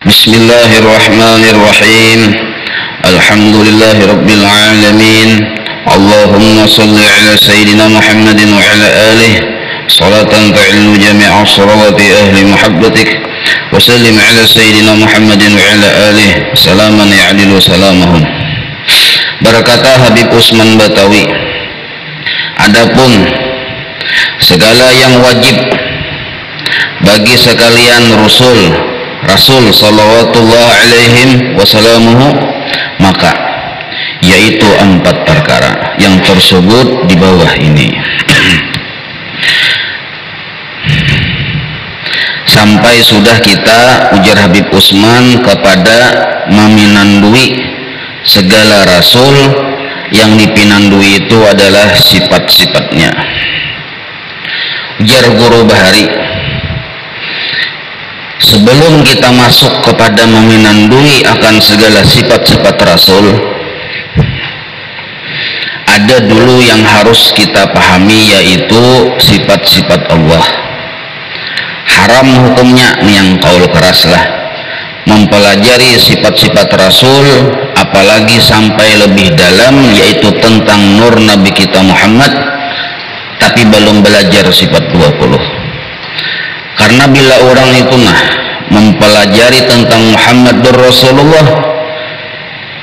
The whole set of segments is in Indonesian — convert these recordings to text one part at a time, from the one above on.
Bismillahirrahmanirrahim. Alhamdulillahi rabbil alamin. Allahumma salli ala sayyidina Muhammadin wa ala alihi salatan ta'illu jami'a salawati ahli muhabbatik wa sallim ala sayyidina Muhammadin wa ala alihi salaman ya'dilu salamahum. Berkata Habib Usman Batawi, adapun segala yang wajib bagi sekalian Rasul sallallahu alaihim wasallamuhu, maka yaitu 4 perkara yang tersebut di bawah ini. Sampai sudah kita ujar Habib Usman kepada meminandui segala rasul, yang dipinandui itu adalah sifat-sifatnya. Ujar Guru Bahari, sebelum kita masuk kepada meminandui akan segala sifat-sifat Rasul, ada dulu yang harus kita pahami, yaitu sifat-sifat Allah. Haram hukumnya, nih yang kaul keras lah, mempelajari sifat-sifat Rasul, apalagi sampai lebih dalam, yaitu tentang nur Nabi kita Muhammad, tapi belum belajar sifat 20. Karena bila orang itu mempelajari tentang Muhammadur Rasulullah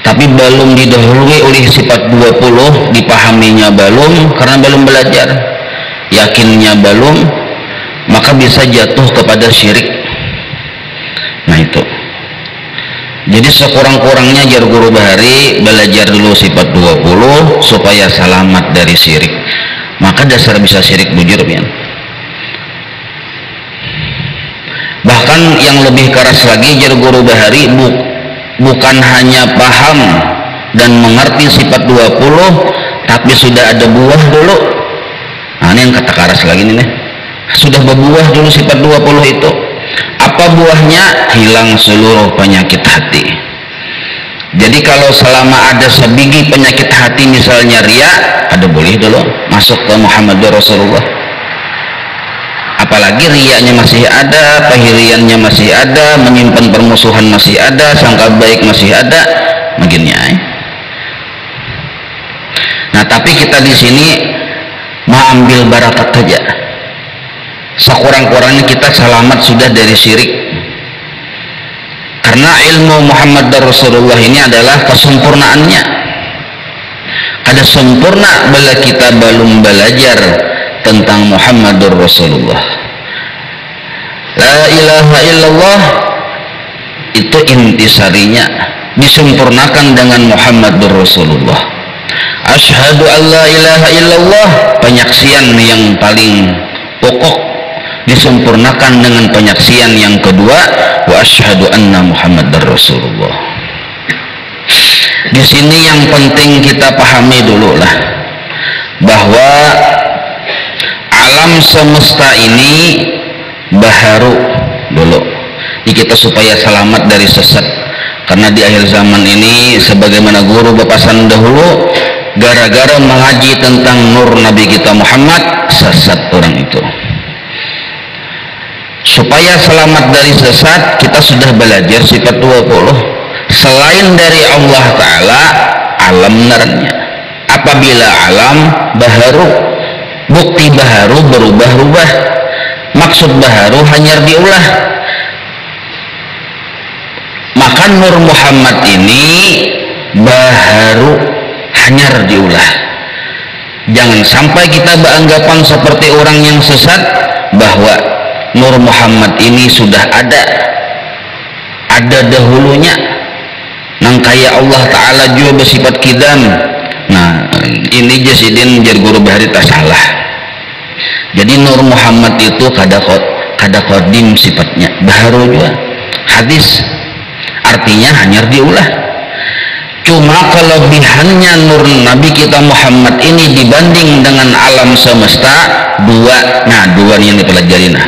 tapi belum didahului oleh sifat 20, dipahaminya belum, karena belum belajar, yakinnya belum, maka bisa jatuh kepada syirik. Nah itu. Jadi sekurang-kurangnya jar Guru Bahari, belajar dulu sifat 20 supaya selamat dari syirik. Maka dasar bisa syirik bujur pian. Bahkan yang lebih keras lagi jar Guru Bahari, bukan hanya paham dan mengerti sifat 20, tapi sudah ada buah dulu. Nah ini yang kata keras lagi nih, sudah berbuah dulu sifat 20 itu. Apa buahnya? Hilang seluruh penyakit hati. Jadi kalau selama ada sebiji penyakit hati, misalnya ria, ada boleh dulu masuk ke Muhammadur Rasulullah. Apalagi riaknya masih ada, pahiriannya masih ada, menyimpan permusuhan masih ada, sangka baik masih ada, begini ya. Nah tapi kita di sini mau ambil barakat saja. Sekurang-kurangnya kita selamat sudah dari syirik. Karena ilmu Muhammad dan Rasulullah ini adalah kesempurnaannya. Ada sempurna bila kita belum belajar tentang Muhammadur Rasulullah. La ilaha illallah itu intisarinya disempurnakan dengan Muhammadur Rasulullah. Asyhadu an la ilaha illallah, penyaksian yang paling pokok, disempurnakan dengan penyaksian yang kedua, wa asyhadu anna Muhammadar Rasulullah. Di sini yang penting kita pahami dulu lah, bahwa alam semesta ini baharu dulu. Jadi kita supaya selamat dari sesat, karena di akhir zaman ini sebagaimana guru bepasan dahulu, gara-gara mengaji tentang nur Nabi kita Muhammad, sesat orang itu. Supaya selamat dari sesat, kita sudah belajar sifat 20. Selain dari Allah Ta'ala, alam narannya. Apabila alam baharu, bukti baharu berubah-ubah, maksud baharu hanya diulah. Maka nur Muhammad ini baharu hanya diulah. Jangan sampai kita beranggapan seperti orang yang sesat, bahwa nur Muhammad ini sudah ada dahulunya, nang kaya Allah Ta'ala juga bersifat kidam. Nah ini jasidin jar Guru Bahari tak salah. Jadi nur Muhammad itu kada kodim sifatnya, baharu juga. Hadis artinya hanya diulah. Cuma kelebihannya nur Nabi kita Muhammad ini dibanding dengan alam semesta dua. Nah dua yang dipelajari. Nah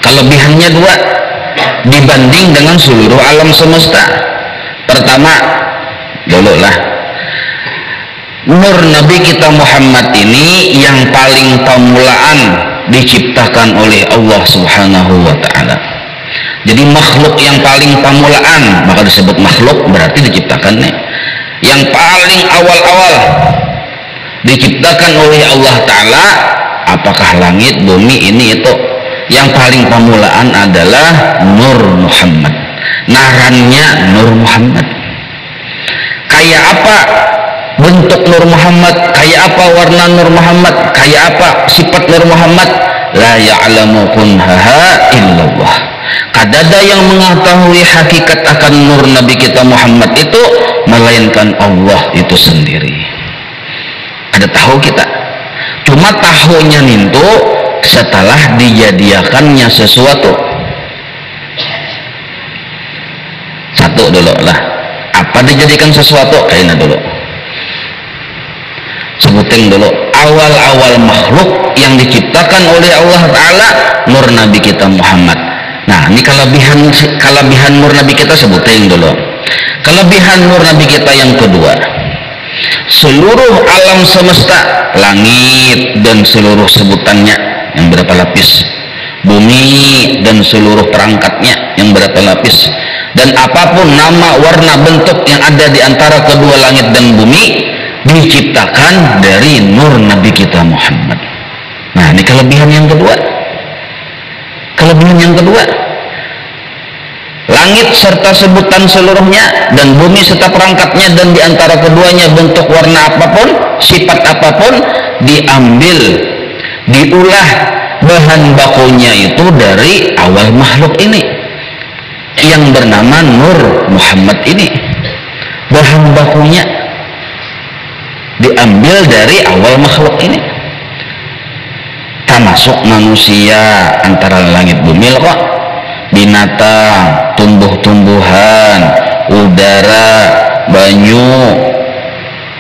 kelebihannya dua dibanding dengan seluruh alam semesta. Pertama dulu lah, nur Nabi kita Muhammad ini yang paling permulaan diciptakan oleh Allah Subhanahu wa Ta'ala. Jadi makhluk yang paling pamulaan maka disebut makhluk, berarti diciptakannya yang paling awal-awal diciptakan oleh Allah Ta'ala. Apakah langit, bumi, ini itu yang paling pamulaan adalah Nur Muhammad. Narannya Nur Muhammad. Kayak apa bentuk Nur Muhammad, kayak apa warna Nur Muhammad, kayak apa sifat Nur Muhammad? La ya'lamu kunhaha illallah. Kadada yang mengetahui hakikat akan nur Nabi kita Muhammad itu melainkan Allah itu sendiri. Ada tahu kita, cuma tahunya nintu setelah dijadiakannya sesuatu. Satu dulu lah, apa dijadikan sesuatu? Kayaknya dulu sebutin dulu awal-awal makhluk yang diciptakan oleh Allah Ta'ala, nur Nabi kita Muhammad. Nah, ini kelebihan nur Nabi kita, sebutin dulu kelebihan nur Nabi kita. Yang kedua, seluruh alam semesta, langit dan seluruh sebutannya yang berapa lapis, bumi dan seluruh perangkatnya yang berapa lapis, dan apapun nama, warna, bentuk yang ada di antara kedua langit dan bumi diciptakan dari nur Nabi kita Muhammad. Nah, ini kelebihan yang kedua. Kelebihan yang kedua, langit serta sebutan seluruhnya dan bumi serta perangkatnya dan di antara keduanya bentuk, warna apapun, sifat apapun diambil, diulah bahan bakunya itu dari awal makhluk ini yang bernama Nur Muhammad ini. Bahan bakunya diambil dari awal makhluk ini, termasuk manusia, antara langit bumi loh kok, binatang, tumbuh-tumbuhan, udara, banyu,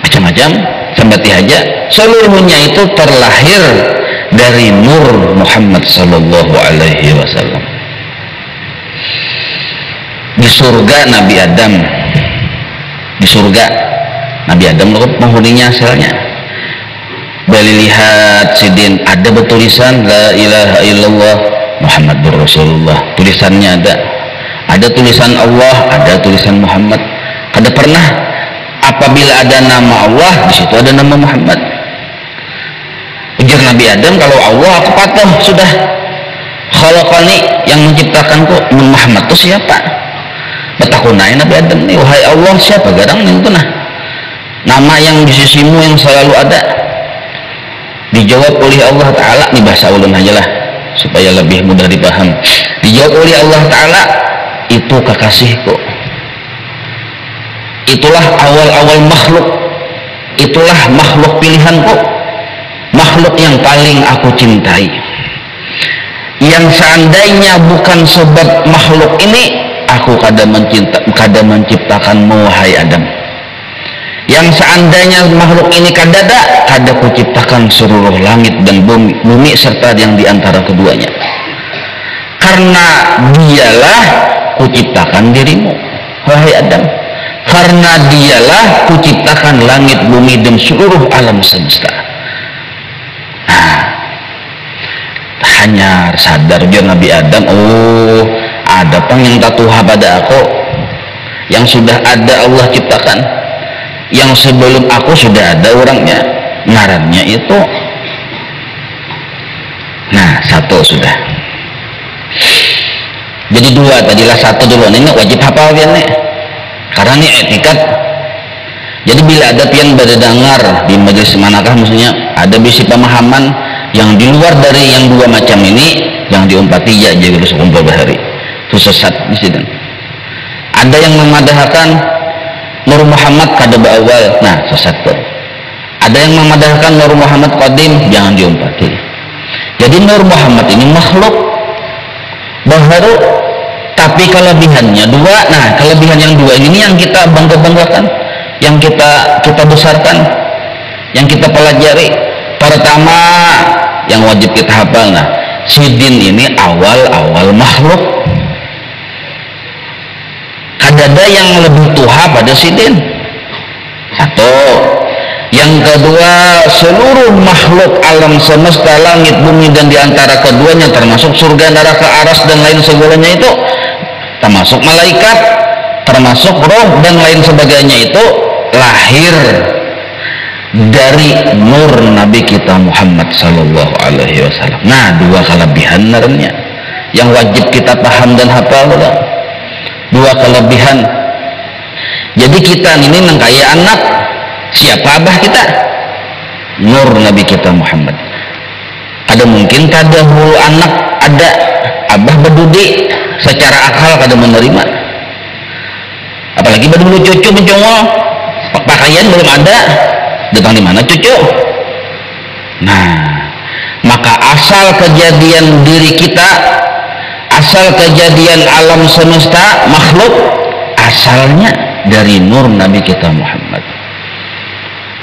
macam-macam, sambati aja, seluruhnya itu terlahir dari Nur Muhammad Sallallahu Alaihi Wasallam. Di surga Nabi Adam, di surga Nabi Adam loh penghuninya asalnya. Bali lihat sidin ada bertulisan la ilaha illallah Muhammadur Rasulullah, tulisannya ada tulisan Allah, ada tulisan Muhammad. Kada pernah apabila ada nama Allah di situ ada nama Muhammad. Ujar Nabi Adam, kalau Allah aku patuh sudah, khalaqani yang menciptakanku Muhammad itu siapa? Betakunai Nabi Adam nih, wahai Allah siapa garang itu nah nama yang di sisimu yang selalu ada. Dijawab oleh Allah Ta'ala, ini bahasa ulun aja lah supaya lebih mudah dipaham. Dijawab oleh Allah Ta'ala, itu kekasihku, itulah awal-awal makhluk, itulah makhluk pilihanku, makhluk yang paling aku cintai, yang seandainya bukan sebab makhluk ini aku kada menciptakanmu wahai Adam. Yang seandainya makhluk ini kada kuciptakan seluruh langit dan bumi serta yang diantara keduanya. Karena dialah kuciptakan dirimu wahai Adam, karena dialah kuciptakan langit, bumi dan seluruh alam semesta. Nah, hanya sadar biar Nabi Adam, oh ada pang yang tatuha pada aku, yang sudah ada Allah ciptakan, yang sebelum aku sudah ada orangnya, ngarannya itu. Nah, satu sudah. Jadi dua tadilah, satu dulu ini wajib hafal nih, karena ini etikat. Jadi bila ada pian berdengar di majelis manakah, maksudnya ada bisi pemahaman yang di luar dari yang dua macam ini, yang diumpati ya jadi sekumpul bahari itu sesat di sini. Ada yang memadahkan Nur Muhammad kada awal, nah sesat tuh. Ada yang memadahkan Nur Muhammad qadim, jangan diumpati. Jadi Nur Muhammad ini makhluk baharu, tapi kelebihannya dua. Nah, kelebihan yang dua ini yang kita bangga-banggakan, yang kita besarkan, yang kita pelajari. Pertama yang wajib kita hafal, nah sidin ini awal-awal makhluk. Ada yang lebih tuha pada sidin. Satu. Yang kedua, seluruh makhluk alam semesta, langit, bumi dan diantara keduanya termasuk surga, neraka, aras dan lain segalanya itu termasuk malaikat, termasuk roh dan lain sebagainya itu lahir dari nur Nabi kita Muhammad sallallahu alaihi wasallam. Nah, dua kelebihan narnya yang wajib kita paham dan hafal. Dua kelebihan. Jadi kita ini nang kaya anak, siapa abah kita? Nur Nabi kita Muhammad. Ada mungkin kada hulu anak ada abah berdudi secara akal kada menerima. Apalagi berdulu cucu mencongol, pakaian belum ada, datang di mana cucu? Nah, maka asal kejadian diri kita, asal kejadian alam semesta makhluk, asalnya dari nur Nabi kita Muhammad.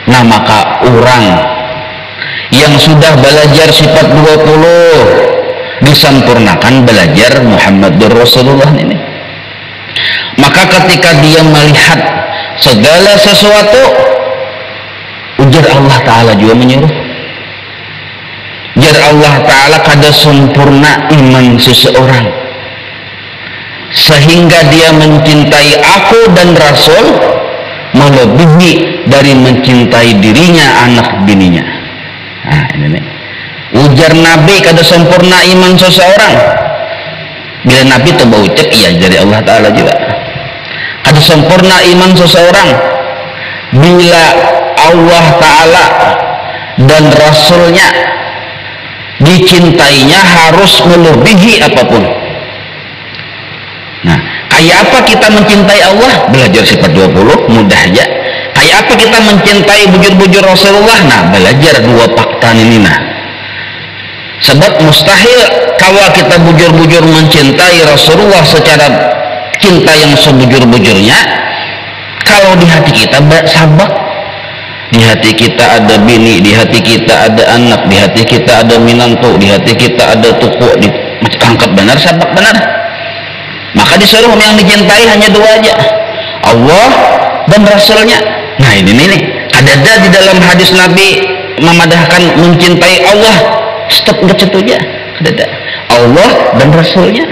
Nah, maka orang yang sudah belajar sifat 20 disampurnakan belajar Muhammadur Rasulullah ini. Maka ketika dia melihat segala sesuatu, ujar Allah Ta'ala juga menyuruh. Ujar Allah Ta'ala kada sempurna iman seseorang sehingga dia mencintai aku dan Rasul melebihi dari mencintai dirinya, anak bininya. Nah, ini nih. Ujar Nabi kada sempurna iman seseorang. Bila Nabi itu bau cek, iya dari Allah Ta'ala juga. Kada sempurna iman seseorang bila Allah Ta'ala dan Rasulnya dicintainya harus melebihi apapun. Nah, kayak apa kita mencintai Allah? Belajar sifat 20 mudah aja. Kayak apa kita mencintai bujur-bujur Rasulullah? Nah, belajar dua fakta ini. Nah, sebab mustahil kalau kita bujur-bujur mencintai Rasulullah secara cinta yang sebujur-bujurnya kalau di hati kita sabak. Di hati kita ada bini, di hati kita ada anak, di hati kita ada minantu, di hati kita ada tuku, angkat benar, sabak benar. Maka disuruh yang dicintai hanya dua aja, Allah dan Rasulnya. Nah, ini nih ada di dalam hadis Nabi memadahkan mencintai Allah, stop nggak situ aja. Ada Allah dan Rasulnya,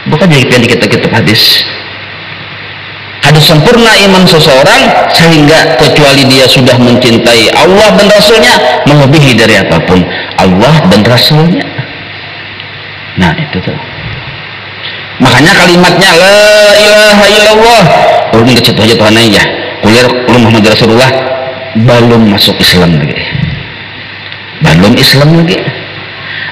bukan jadi yang di kitab hadis. Ada sempurna iman seseorang sehingga kecuali dia sudah mencintai Allah dan Rasulnya melebihi dari apapun Allah dan Rasulnya. Nah, itu tuh. Makanya kalimatnya la ilaha illallah. Ulun kecet aja Tuhan aja. Kuliah Muhammad Rasulullah belum masuk Islam lagi. Belum Islam lagi.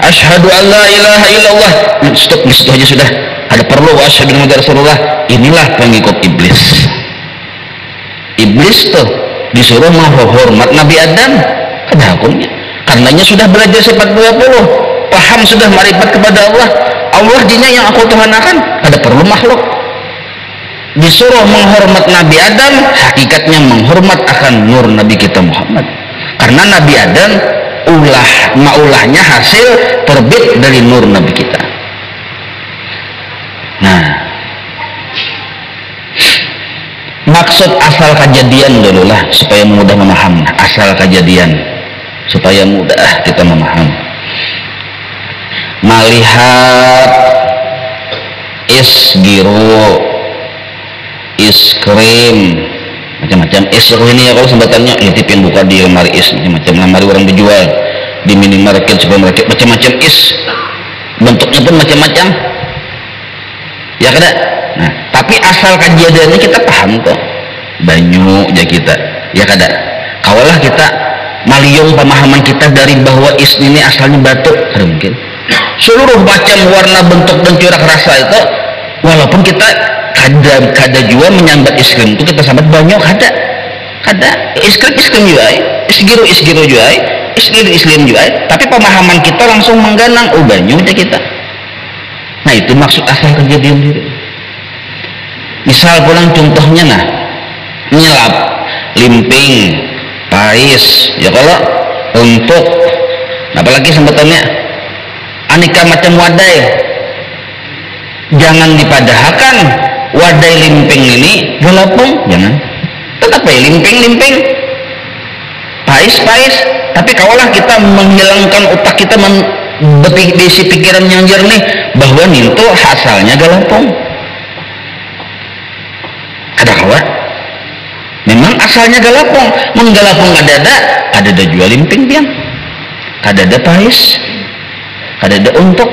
Asyhadu an la ilaha illallah. Stop di situ aja sudah. Ada perlu asyhadu Muhammad Rasulullah. Inilah pengikut iblis. Iblis tuh disuruh menghormat Nabi Adam. Ada hukumnya. Karenanya sudah belajar sifat 20. Paham sudah marifat kepada Allah. Allah dinya yang aku tuhanakan, ada perlu makhluk. Disuruh menghormat Nabi Adam, hakikatnya menghormat akan nur Nabi kita Muhammad. Karena Nabi Adam maulahnya hasil terbit dari nur Nabi kita. Nah, maksud asal kejadian dulu lah supaya mudah memaham. Asal kejadian supaya mudah kita memaham. Melihat es giro, es krim, macam-macam es ini ya kalau sebutannya ya tipin buka di lemari es macam-macam, lemari orang dijual di minimarket, supermarket, macam-macam es, bentuknya pun macam-macam ya kada. Nah, tapi asal kejadiannya kita paham tuh banyu aja kita ya kada. Kawalah kita maliung pemahaman kita dari bahwa es ini asalnya batu, kada mungkin. Seluruh macam warna, bentuk dan corak rasa itu, walaupun kita kada juga menyambat es krim itu kita sambat banyak kada es krim juga, es giro juga, es krim juga, tapi pemahaman kita langsung mengganang banyak aja kita. Nah, itu maksud asal kejadian diri. Misal pulang contohnya, nah, nyelap, limping, pais, ya kalau untuk, apalagi sambatannya aneka macam wadai. Jangan dipadahkan wadai limping ini gelapung, jangan. Tetap limping, pais. Tapi kawalah kita menghilangkan otak kita, diisi pikiran yang jernih bahwa itu asalnya gelapung. asalnya galapong, mun galapong kadada jual limping pian, kadada pahis, kadada untuk,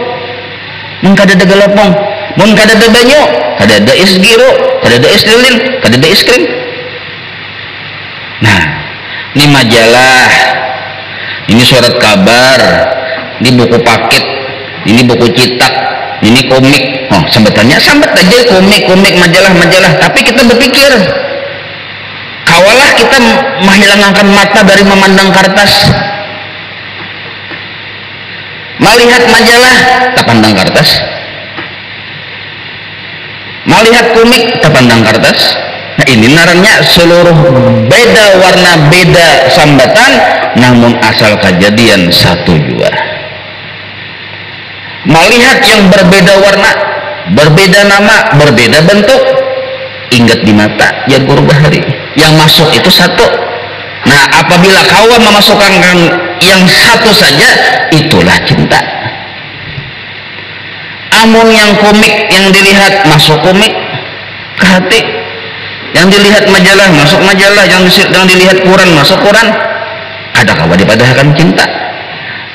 mun kadada galapong, mun kadada banyu, kadada es giro, kadada es lilin, kadada es krim. Nah, ini majalah, ini surat kabar, ini buku paket, ini buku cetak, ini komik. Oh, sambat aja komik, majalah. Tapi kita berpikir, kawalah kita menghilangkan mata dari memandang kertas. Melihat majalah, tak pandang kertas. Melihat komik, tak pandang kertas. Nah, ini narannya seluruh beda warna, beda sambatan, namun asal kejadian satu jua. Melihat yang berbeda warna, berbeda nama, berbeda bentuk, ingat di mata yang berubah hari, yang masuk itu satu. Nah, apabila kawan memasukkan yang satu saja, itulah cinta. Amun yang komik yang dilihat masuk komik ke hati, yang dilihat majalah masuk majalah, yang dilihat Quran masuk Quran, ada kawan dipadahkan cinta.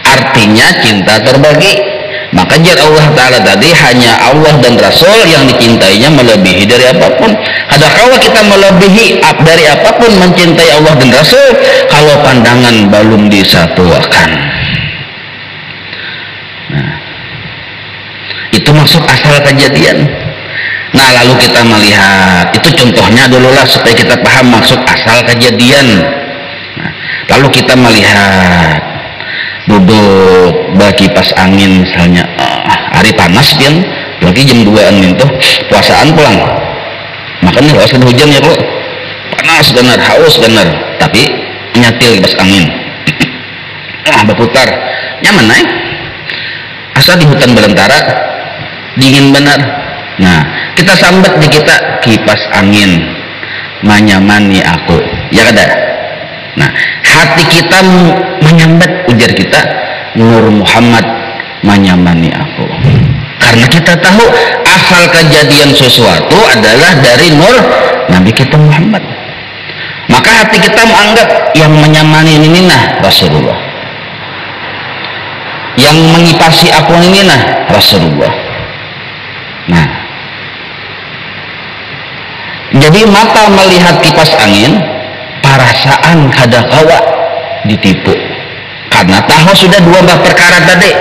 Artinya cinta terbagi. Maka jar Allah Ta'ala tadi, hanya Allah dan Rasul yang dicintainya melebihi dari apapun. Ada kalau kita melebihi dari apapun mencintai Allah dan Rasul, kalau pandangan belum disatukan. Nah, itu masuk asal kejadian. Nah, lalu kita melihat, itu contohnya dulu lah supaya kita paham maksud asal kejadian. Nah, lalu kita melihat duduk bagi kipas angin misalnya, hari panas kan, berarti jam 2an itu puasaan pulang makan nih, wasan hujan ya kok, panas benar, haus benar, tapi nyatil kipas angin berputar nyaman naik, asal di hutan belantara dingin benar. Nah, kita sambat di kita kipas angin menyamani aku, ya kada. Nah, hati kita menyambat, ujar kita, Nur Muhammad menyamani aku. Karena kita tahu asal kejadian sesuatu adalah dari Nur Nabi kita Muhammad. Maka hati kita menganggap yang menyamani ini nah Rasulullah, yang mengipasi aku ini nah Rasulullah. Nah, jadi mata melihat kipas angin, perasaan kada kawa ditipu, karena tahu sudah dua perkara tadi.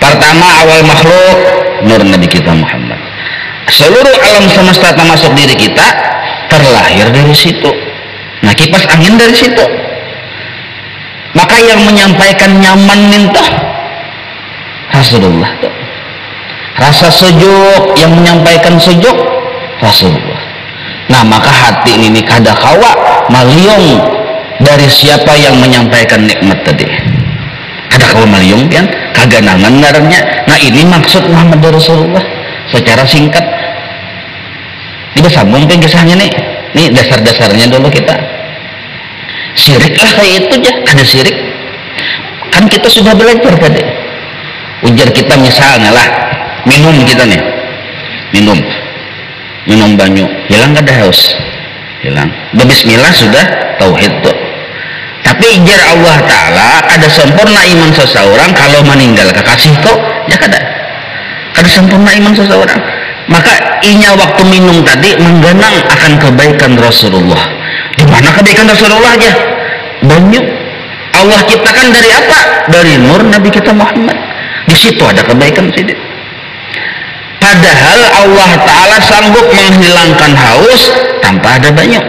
Pertama, awal makhluk Nur Nabi kita Muhammad, seluruh alam semesta termasuk diri kita terlahir dari situ. Nah, kipas angin dari situ. Maka yang menyampaikan nyaman minta Rasulullah tuh. Rasa sejuk yang menyampaikan sejuk Rasulullah. Nah, maka hati ini kada kawa maliung dari siapa yang menyampaikan nikmat tadi. Kada kawa maliung kan, kaganangan ngarannya. Nah, ini maksud Muhammad Rasulullah secara singkat. Kita sambung kan kisahnya nih. Nih dasar-dasarnya dulu kita. Syirik lah kayak itu aja, ada syirik. Kan kita sudah belajar tadi. Ujar kita misalnya lah, minum kita nih. Minum banyu, hilang kada haus, hilang. Bismillah sudah tauhid tuh. Tapi jar Allah Ta'ala ada sempurna iman seseorang kalau meninggal kekasih kok, ya kada sempurna iman seseorang. Maka inya waktu minum tadi menggenang akan kebaikan Rasulullah. Di mana kebaikan Rasulullah aja? Banyu. Allah ciptakan dari apa? Dari Nur Nabi kita Muhammad. Di situ ada kebaikan sidik. Padahal Allah Ta'ala sanggup menghilangkan haus tanpa ada banyu,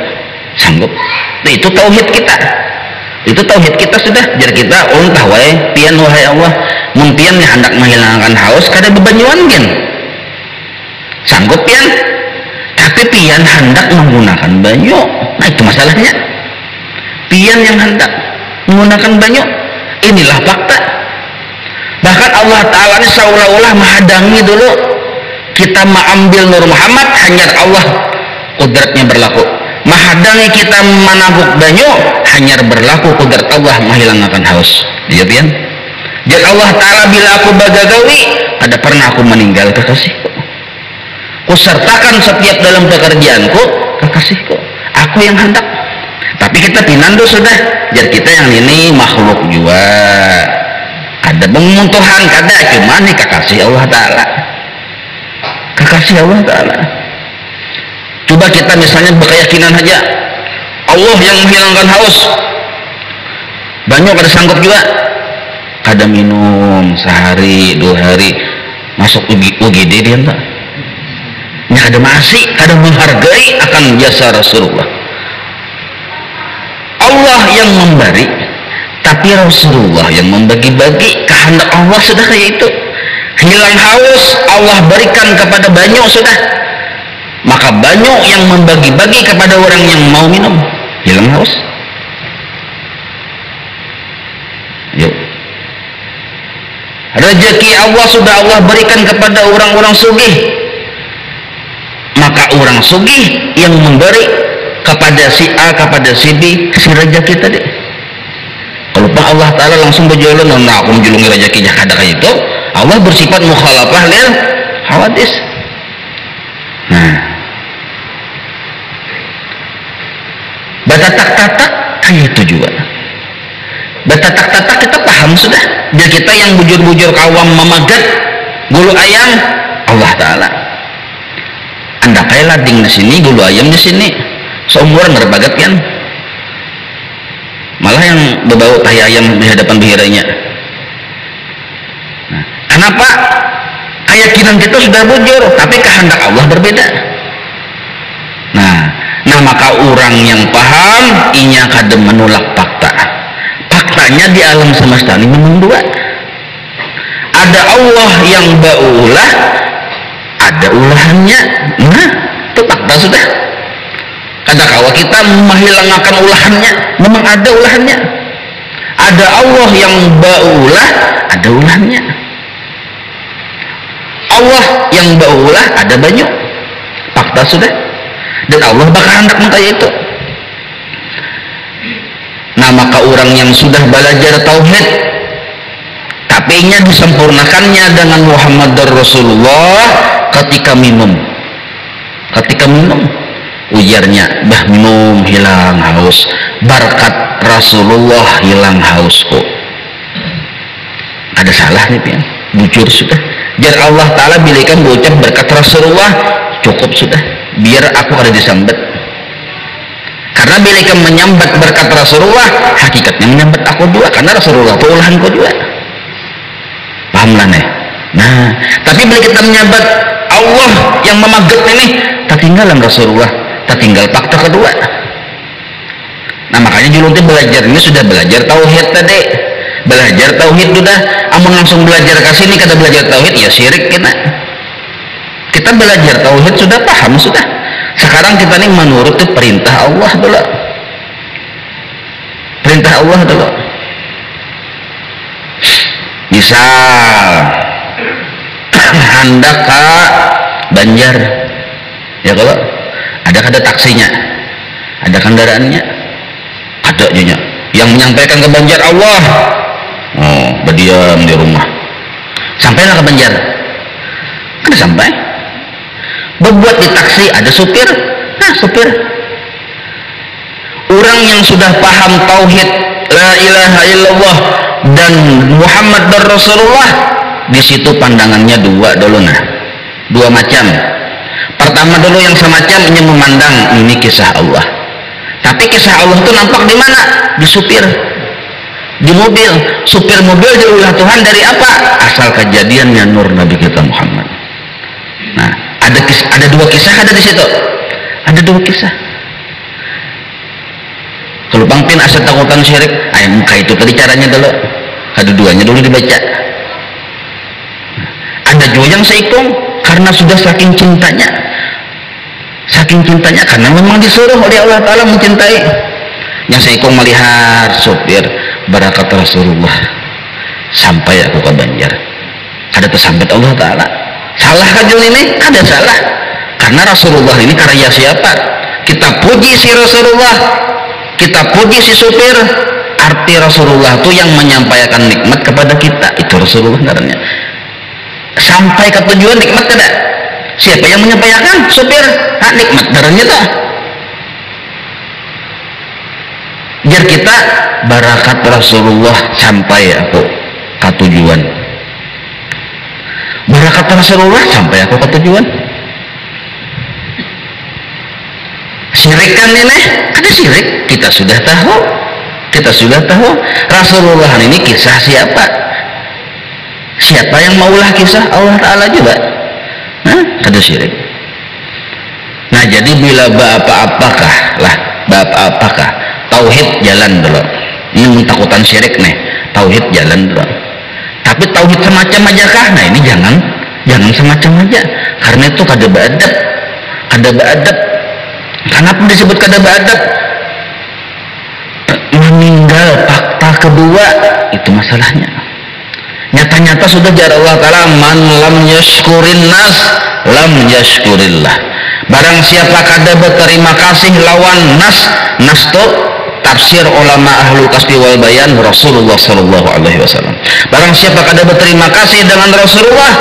sanggup. Nah, itu tauhid kita. Itu tauhid kita sudah. Jadi kita untah wae pian wahai Allah, mun pian nih hendak menghilangkan haus kada bebanyuan pian. Sanggup pian. Tapi pian hendak menggunakan banyu. Nah, itu masalahnya. Pian yang hendak menggunakan banyu. Inilah fakta. Bahkan Allah Ta'ala ini seolah-olah menghadangi dulu kita mengambil Nur Muhammad, hanya Allah kudratnya berlaku. Menghadangi kita menabuk banyu, hanya berlaku kudrat Allah menghilangkan haus. Iya pian? Jadi Allah Ta'ala bila aku bagagawi, ada pernah aku meninggal kekasihku. Kusertakan setiap dalam pekerjaanku kekasihku. aku yang hendak. Tapi kita pinandu sudah, jadi kita yang ini makhluk juga. Ada pemuntuhan, kada cuma nih kekasih Allah Ta'ala. Kekasih Allah Ta'ala. Coba kita misalnya berkeyakinan aja, Allah yang menghilangkan haus. Banyak kada sanggup juga. Kada minum sehari, 2 hari, masuk UGD dia entah. Nya kada masih, kada menghargai akan jasa Rasulullah. Allah yang memberi, tapi Rasulullah yang membagi-bagi. Kehendak Allah sudah kayak itu. Hilang haus, Allah berikan kepada banyak sudah. Maka banyak yang membagi-bagi kepada orang yang mau minum. Hilang haus. Yuk. Rezeki Allah sudah Allah berikan kepada orang-orang sugih. Maka orang sugih yang memberi kepada si A, kepada si B, si rezeki tadi. Kalau Pak Allah Ta'ala langsung berjalan, nah aku menjulungi rezeki jakada kayak itu, Allah bersifat mukhalafah lil hawadis. Nah, batatak-tatak kayak itu juga. Batatak-tatak kita paham sudah. Jadi kita yang bujur-bujur kawam memagat gulu ayam Allah Ta'ala. Anda kayak lading di sini, gulu ayam di sini. Seumuran berbagat kan? Malah yang berbau tahi ayam di hadapan bihiranya. Nah, kenapa? Keyakinan kita sudah bujur, tapi kehendak Allah berbeda. Nah maka orang yang paham, inya kada menolak fakta. Faktanya di alam semesta ini memang dua. Ada Allah yang baulah, ada ulahannya. Nah, itu fakta sudah. Kada kawa kita menghilangkan ulahannya, memang ada ulahannya. Ada Allah yang baulah, ada ulahannya. Allah yang baulah, ada banyak. Fakta sudah. Dan Allah bakal hendak kayak itu. Nah maka orang yang sudah belajar tauhid, tapi nya disempurnakannya dengan Muhammad Rasulullah ketika minum. Ketika minum, ujarnya, bah minum hilang haus, berkat Rasulullah hilang hausku. Ada salah nih pian, bujur sudah. Jadi Allah Ta'ala bilikan berucap berkat Rasulullah cukup sudah, biar aku ada disambet. Karena bilikan menyambat berkat Rasulullah, hakikatnya menyambat aku juga, karena Rasulullah itu ulahanku juga. Paham lah nih. Nah, tapi bila kita menyambat Allah yang memagat ini, tak tinggalan Rasulullah, tak tinggal fakta kedua. Nah makanya julunti belajar ini sudah belajar tauhid tadi. Belajar tauhid sudah, amun langsung belajar ke sini kada belajar tauhid ya syirik kita. Kita belajar tauhid sudah paham sudah. Sekarang kita ini menuruti perintah Allah dulu. Perintah Allah dulu. Misal hendak ke Banjar, ya kalau ada taksinya, ada kendaraannya, ada aja yang menyampaikan ke Banjar Allah. Oh, berdiam di rumah. Sampailah ke Banjar. Ada sampai. Berbuat di taksi, ada supir. Nah, supir. Orang yang sudah paham tauhid la ilaha illallah dan Muhammad dan Rasulullah, di situ pandangannya dua dulu nah. Dua macam. Pertama dulu yang semacam ini memandang ini kisah Allah. Tapi kisah Allah itu nampak di mana? Di supir. Di mobil. Supir mobil diulah Tuhan dari apa? Asal kejadiannya nur Nabi kita Muhammad. Nah, ada dua kisah ada di situ. Ada dua kisah. Kalau pangpin asal takutan syirik, ayam muka itu tadi caranya dulu. Ada duanya dulu dibaca. Ada juga yang seikung karena sudah saking cintanya. Saking cintanya karena memang disuruh oleh Allah Ta'ala mencintai. Yang seikung melihat supir barakat Rasulullah sampai aku ke Banjar. Ada tersambat Allah Ta'ala. Salah kajul ini? Ada salah. Karena Rasulullah ini karya siapa? Kita puji si Rasulullah, kita puji si supir. Arti Rasulullah itu yang menyampaikan nikmat kepada kita, itu Rasulullah katanya. Sampai ke tujuan nikmat tidak? Siapa yang menyampaikan? Supir. Nikmat darahnya tak? jar kita barakat Rasulullah sampai aku ke tujuan. Barakat Rasulullah sampai aku ke tujuan. Syirik kan ini, ada syirik, kita sudah tahu. Rasulullah ini kisah siapa? Siapa yang maulah kisah Allah Ta'ala juga? Ada syirik. Nah jadi bila apa-apakah tauhid jalan dulu. Ini mentakutan syirik nih, tauhid jalan dulu. Tapi tauhid semacam aja kah? Nah ini jangan semacam aja. Karena itu kada beadab. Kenapa disebut kada beadab? Meninggal fakta kedua itu masalahnya. Nyata-nyata sudah jar Allah Ta'ala, man lam yashkurin nas lam yashkurillah. Barang siapa kada berterima kasih lawan nas tu tafsir ulama ahlul kasbi wal bayan Rasulullah sallallahu alaihi wasallam. Barang siapa kada berterima kasih dengan Rasulullah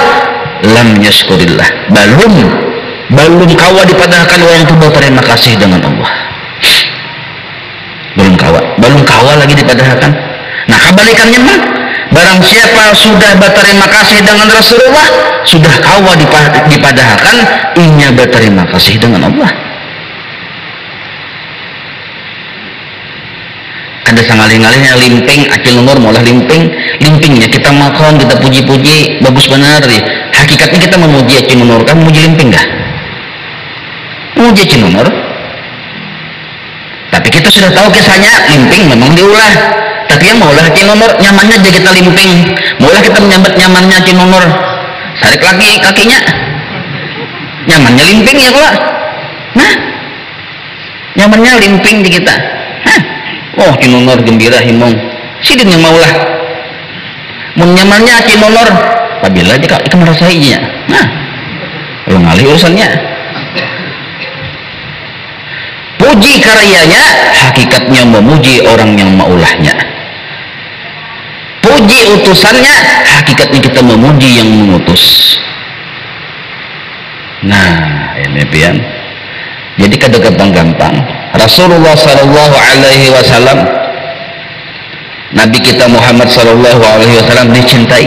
lam yashkurillah, belum kawa dipadahkan orang itu berterima kasih dengan Allah. Belum kawa lagi dipadahkan. Nah kebalikannya mah, barang siapa sudah berterima kasih dengan Rasulullah, sudah kawa dipadahkan inya berterima kasih dengan Allah. Ada sangaling-alingnya limping, acil nomor malah limpingnya kita makan, kita puji-puji, bagus benar ya. Hakikatnya kita memuji acil nomor, kan memuji limping gak? Memuji acil nomor. Tapi kita sudah tahu kisahnya, limping memang diulah. Tapi yang maulah acil nomor, nyamannya aja kita limping. Maulah kita menyambat nyamannya acil nomor. Sarik lagi kakinya, nyamannya limping ya kok. Nah, nyamannya limping di kita. Oh kinonor gembira himong sidin yang maulah menyamannya kinonor apabila jika itu merasainya. Nah kalau ngalih urusannya puji karyanya hakikatnya memuji orang yang maulahnya, puji utusannya hakikatnya kita memuji yang mengutus. Nah ini pian jadi kada gampang-gampang. Rasulullah sallallahu alaihi wasallam, Nabi kita Muhammad sallallahu alaihi wasallam dicintai.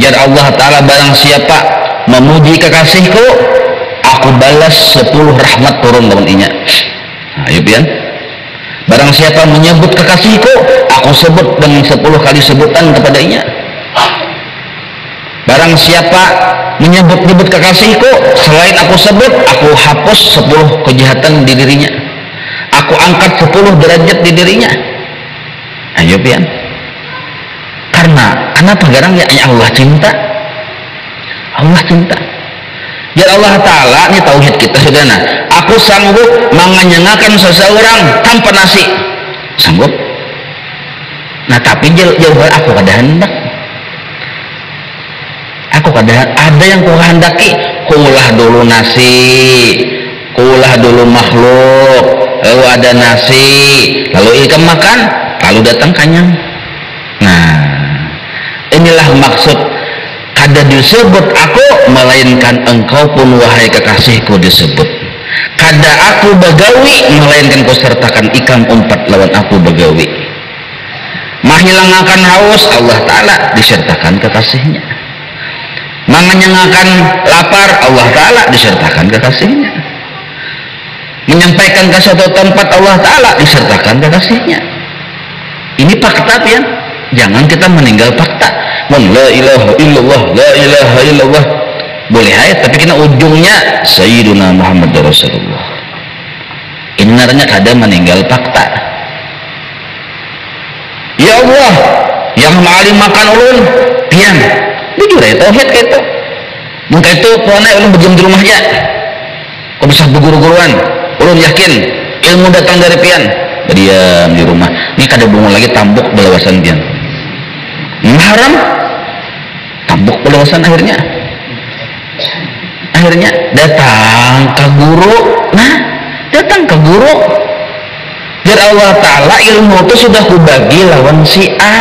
Jar Allah Ta'ala, barang siapa memuji kekasihku, aku balas 10 rahmat turun lawan inya. Ayo pian. Barang siapa menyebut kekasihku, aku sebut dengan 10 kali sebutan kepadanya. Barang siapa menyebut-nyebut kekasihku, selain aku sebut, aku hapus 10 kejahatan di dirinya. Aku angkat 10 derajat di dirinya. Ayo pian. Karena kenapa garang ya Allah cinta. Allah cinta. Ya Allah Ta'ala, ini tauhid kita saudara. Aku sanggup mengenyengakan seseorang tanpa nasi. Sanggup. Nah tapi jawaban aku kada hendak. Aku kada ada yang kuhendaki. Kulah dulu nasi, kulah dulu makhluk, lalu ada nasi, lalu ikan makan, lalu datang kenyang. Nah inilah maksud kada disebut aku, melainkan engkau pun wahai kekasihku disebut. Kada aku bagawi, melainkan kau sertakan ikam umpat lawan aku bagawi. Mahilangkan haus Allah Ta'ala disertakan kekasihnya. Menyenangkan lapar Allah Ta'ala disertakan kekasihnya. Menyampaikan ke suatu tempat Allah Ta'ala disertakan kekasihnya. Ini fakta ya. Jangan kita meninggal fakta. La ilaha illallah, la ilaha illallah. Boleh ayat tapi kena ujungnya Sayyiduna Muhammad Rasulullah. Inarnya kada meninggal fakta. Ya Allah, yang maalim makan ulun pian. Jujur ya tauhid gitu. Mungkin itu puana ulun berdiam di rumahnya. Kau bisa berguru-guruan. Ulun yakin ilmu datang dari pian. Berdiam di rumah. Ini kada bunga lagi tambuk belawasan pian. Haram. Tambuk belawasan akhirnya datang ke guru. Nah datang ke guru. Biar Allah Ta'ala ilmu itu sudah kubagi lawan si A.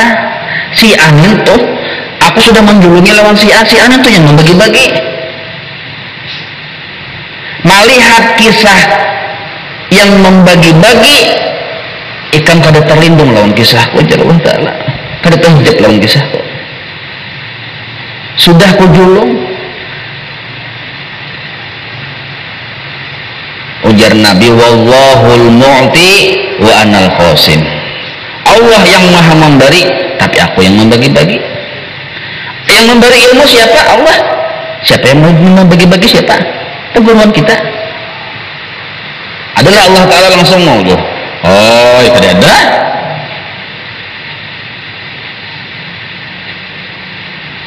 Si A itu aku sudah menjulungi lawan si A. Si A itu yang membagi-bagi. Melihat kisah yang membagi-bagi ikan kada terlindung lawan kisahku ajar Allah Ta'ala, kada terhujat lawan kisahku, sudah ku julung. Ujar Nabi, wallahul mu'ti wa anal qasim. Allah yang maha memberi, tapi aku yang membagi-bagi. Yang memberi ilmu siapa? Allah. Siapa yang membagi-bagi? Siapa? Peguruan kita. Adalah Allah Ta'ala langsung mau tuh. Oh, itu ada.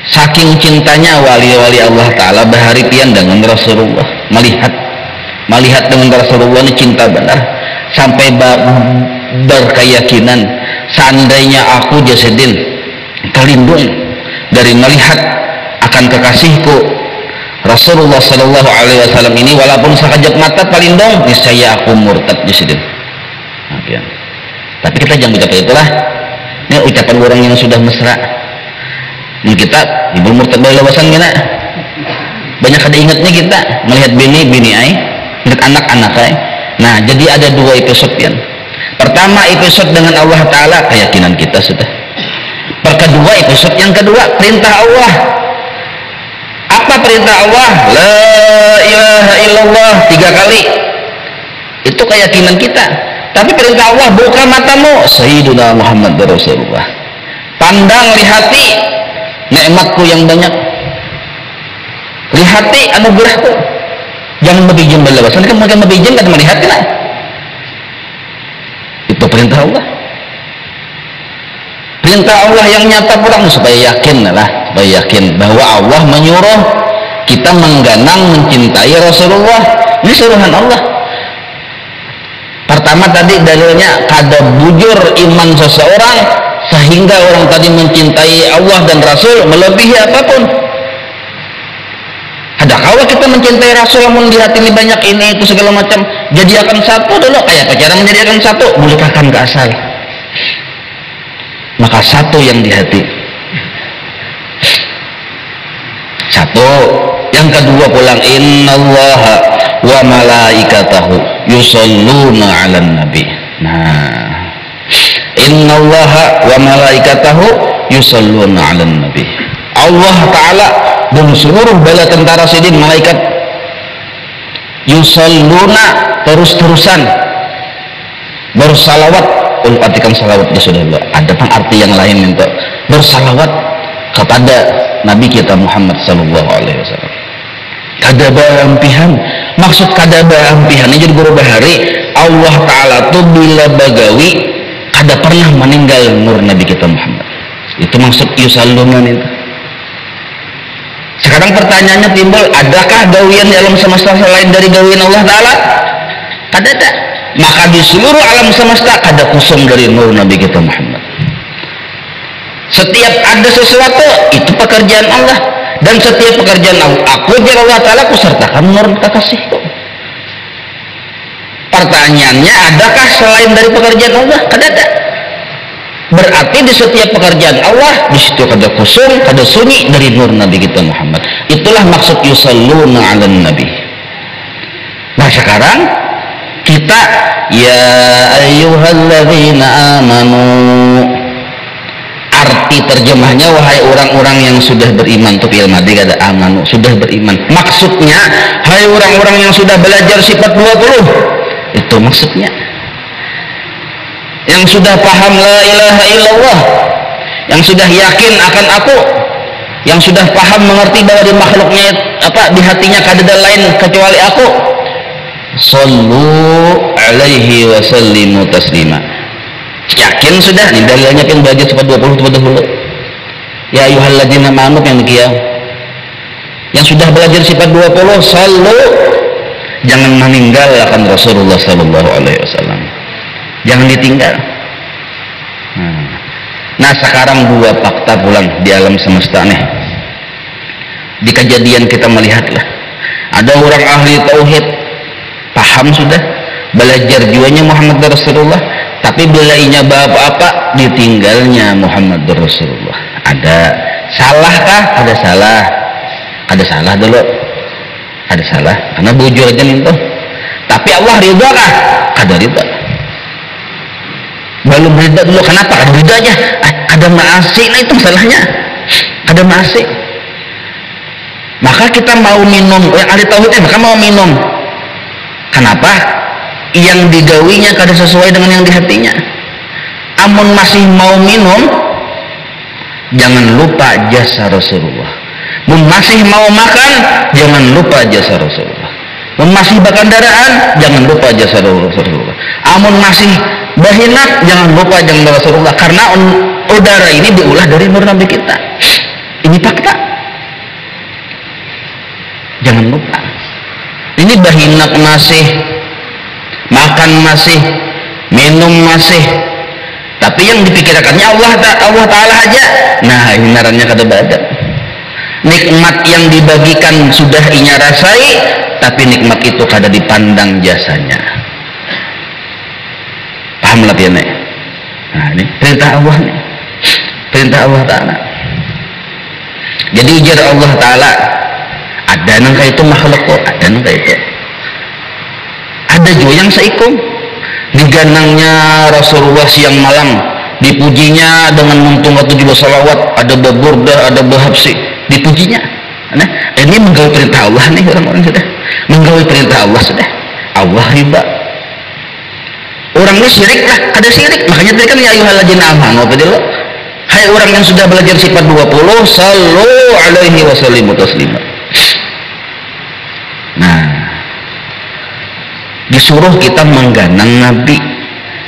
Saking cintanya wali-wali Allah Ta'ala berhari-pian dengan Rasulullah, melihat dengan Rasulullah ini cinta benar, sampai berkeyakinan seandainya aku Jasidin terlindung dari melihat akan kekasihku Rasulullah Sallallahu Alaihi Wasallam ini, walaupun sekejap mata terlindung, niscaya aku murtad Jasidin. Tapi kita jangan ucap itulah. Ini ucapan orang yang sudah mesra. Ini kita ibu murtad dari lawasan kita. Banyak ada ingatnya kita melihat bini ay, melihat anak-anak ay. Nah, jadi ada dua episode yang. Pertama episode dengan Allah Ta'ala, keyakinan kita sudah. Kedua episode yang kedua, perintah Allah. Apa perintah Allah? La ilaha illallah 3 kali. Itu keyakinan kita. Tapi perintah Allah, buka matamu, Sayyiduna Muhammad Rasulullah. Pandang, lihati nikmatku yang banyak. Lihati anugerahku. Jangan berbijim balawasan, kan makan berbijim kan melihat kan. Itu perintah Allah. Perintah Allah yang nyata pulang supaya yakin lah, supaya yakin bahwa Allah menyuruh kita mengganang mencintai Rasulullah. Ini suruhan Allah. Pertama tadi dalilnya kada bujur iman seseorang sehingga orang tadi mencintai Allah dan Rasul melebihi apapun. Ada kalau kita mencintai Rasul namun di hati ini banyak ini itu segala macam, jadikan satu dulu. Kayak apa cara menjadikan satu? Mulihkan ke asal. Maka satu yang di hati. Satu. Yang kedua pulang, innallaha wa malaikatahu yusalluna 'alan nabi. Nah, innallaha wa malaikatahu yusalluna 'alan nabi. Allah Ta'ala dan seluruh bala tentara sidin malaikat yusalluna terus-terusan bersalawat. Artikan salawatnya sudah ada arti yang lain untuk bersalawat kepada Nabi kita Muhammad Sallallahu Alaihi Wasallam. Kada baampihan, maksud kada baampihan ini jadi guru bahari Allah Ta'ala tuh bila bagawi kada pernah meninggal nur Nabi kita Muhammad. Itu maksud yusalluna itu. Sekarang pertanyaannya timbul, adakah gawian di alam semesta selain dari gawian Allah Ta'ala? Kada ada. Maka di seluruh alam semesta kada kusum dari nur Nabi kita Muhammad. Setiap ada sesuatu itu pekerjaan Allah, dan setiap pekerjaan aku jalla Allah Ta'ala kusertakan nur kekasihku. Pertanyaannya, adakah selain dari pekerjaan Allah? Kada ada. Berarti di setiap pekerjaan Allah di situ kada kusum, kada sunyi dari nur Nabi kita Muhammad. Itulah maksud yusalluna 'alan nabi. Nah sekarang kita ya ayyuhalladzina amanu, arti terjemahnya wahai orang-orang yang sudah beriman. Tuh fi'il madhi kada amanu, sudah beriman. Maksudnya hai orang-orang yang sudah belajar sifat 20. Itu maksudnya. Yang sudah paham la ilaha illallah, yang sudah yakin akan aku, yang sudah paham mengerti bahwa di makhluknya apa di hatinya kada ada lain kecuali aku. Sallu alaihi wa sallimu taslima. Yakin sudah nih dalilnya kan belajar sifat 20 dulu. Ya ayyuhalladzina amanu yang dikiam. Yang sudah belajar sifat 20 sallu, jangan meninggalkan Rasulullah sallallahu alaihi wasallam. Jangan ditinggal. Nah sekarang dua fakta pulang di alam semesta nih. Di kejadian kita melihatlah ada orang ahli tauhid, paham sudah, belajar jiwanya Muhammad Rasulullah, tapi belainya apa-apa ditinggalnya Muhammad Rasulullah. Ada salahkah? Ada salah. Ada salah dulu. Ada salah karena bujur aja nih tuh. Tapi Allah ridha kah? Kada ridha. belum ridha dulu. Kenapa? Ada ridhanya, ada maasi. Nah itu masalahnya, ada maasi. Maka kita mau minum, ahli tauhid maka mau minum. Kenapa? Yang digawinya kada sesuai dengan yang di hatinya. Amun masih mau minum, jangan lupa jasa Rasulullah. Mun masih mau makan, jangan lupa jasa Rasulullah. Mun masih bakandaraan, jangan lupa jasa Rasulullah. Amun masih bahinak, jangan lupa jasa Rasulullah. Karena udara ini diulah dari nur Nabi kita. Ini fakta. Jangan lupa. Ini bahinak masih, makan masih, minum masih, tapi yang dipikirkannya Allah Ta'ala aja. Nah ini ngarannya kada badan. Nikmat yang dibagikan sudah inya rasai, tapi nikmat itu kada dipandang jasanya. Paham lah ya nek? Nah ini perintah Allah nih, perintah Allah Ta'ala. Jadi ujar Allah Ta'ala, ada nangka itu makhluk kok, ada nangka itu. Ada juga yang seikum. Diganangnya Rasulullah siang malam, dipujinya dengan muntung 17 salawat, ada baburda, ada bahabsi, dipujinya. Nah, ini menggawi perintah Allah nih orang-orang sudah. Menggawi perintah Allah sudah. Allah riba. Orang ini syirik lah, ada syirik. Makanya tadi kan ya ayyuhalladzina amanu apa dulu? Hai orang yang sudah belajar sifat 20, sallu alaihi wasallimu taslima. Nah, disuruh kita mengganang Nabi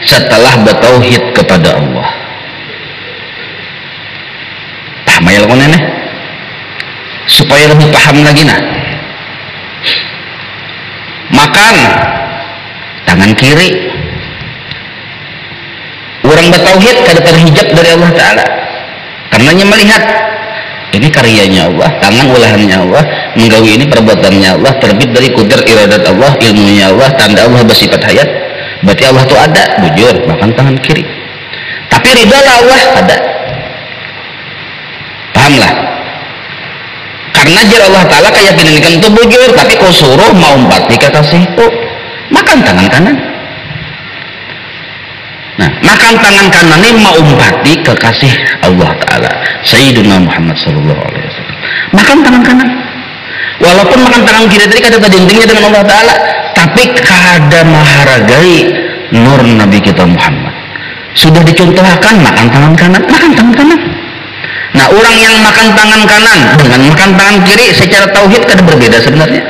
setelah bertauhid kepada Allah. Paham ya lakukan ini? Supaya lebih paham lagi nah. Makan tangan kiri. Orang bertauhid kada terhijab dari Allah Ta'ala. Karenanya melihat ini karyanya Allah, tangan ulahannya Allah, menggawi ini perbuatannya Allah, terbit dari kudrat iradat Allah, ilmunya Allah, tanda Allah bersifat hayat. Berarti Allah itu ada, bujur, makan tangan kiri. Tapi ridha Allah ada. Pahamlah? Karena jar Allah Ta'ala kayak pinanikan itu bujur, tapi kau suruh mau empati kekasih itu makan tangan kanan. Nah, makan tangan kanan ini mau empati kekasih Allah Ta'ala Sayyidina Muhammad sallallahu alaihi wasallam. Makan tangan kanan. Walaupun makan tangan kiri tadi kada tadindingnya dengan Allah Ta'ala, tapi kada menghargai nur Nabi kita Muhammad. Sudah dicontohkan makan tangan kanan, makan tangan kanan. Nah, orang yang makan tangan kanan dengan makan tangan kiri secara tauhid kada berbeda sebenarnya.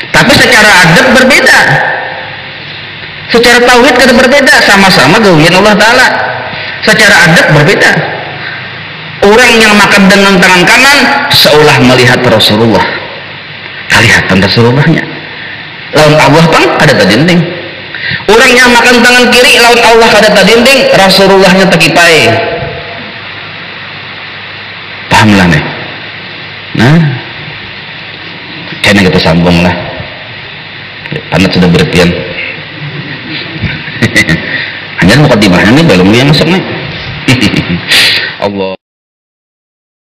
Tapi secara adab berbeda. Secara tauhid kada berbeda, sama-sama gawian Allah Ta'ala. Secara adab berbeda. Orang yang makan dengan tangan kanan seolah melihat Rasulullah, kelihatan Rasulullahnya. Lawan Allah pang ada tadinding. Orang yang makan tangan kiri lawan Allah ada tadinding, Rasulullahnya tekipai. Paham lah nih. Nah, kayaknya kita sambung lah. Panat sudah berhentian. Hanya mukadimahnya ini belum yang masuk nih. Allah.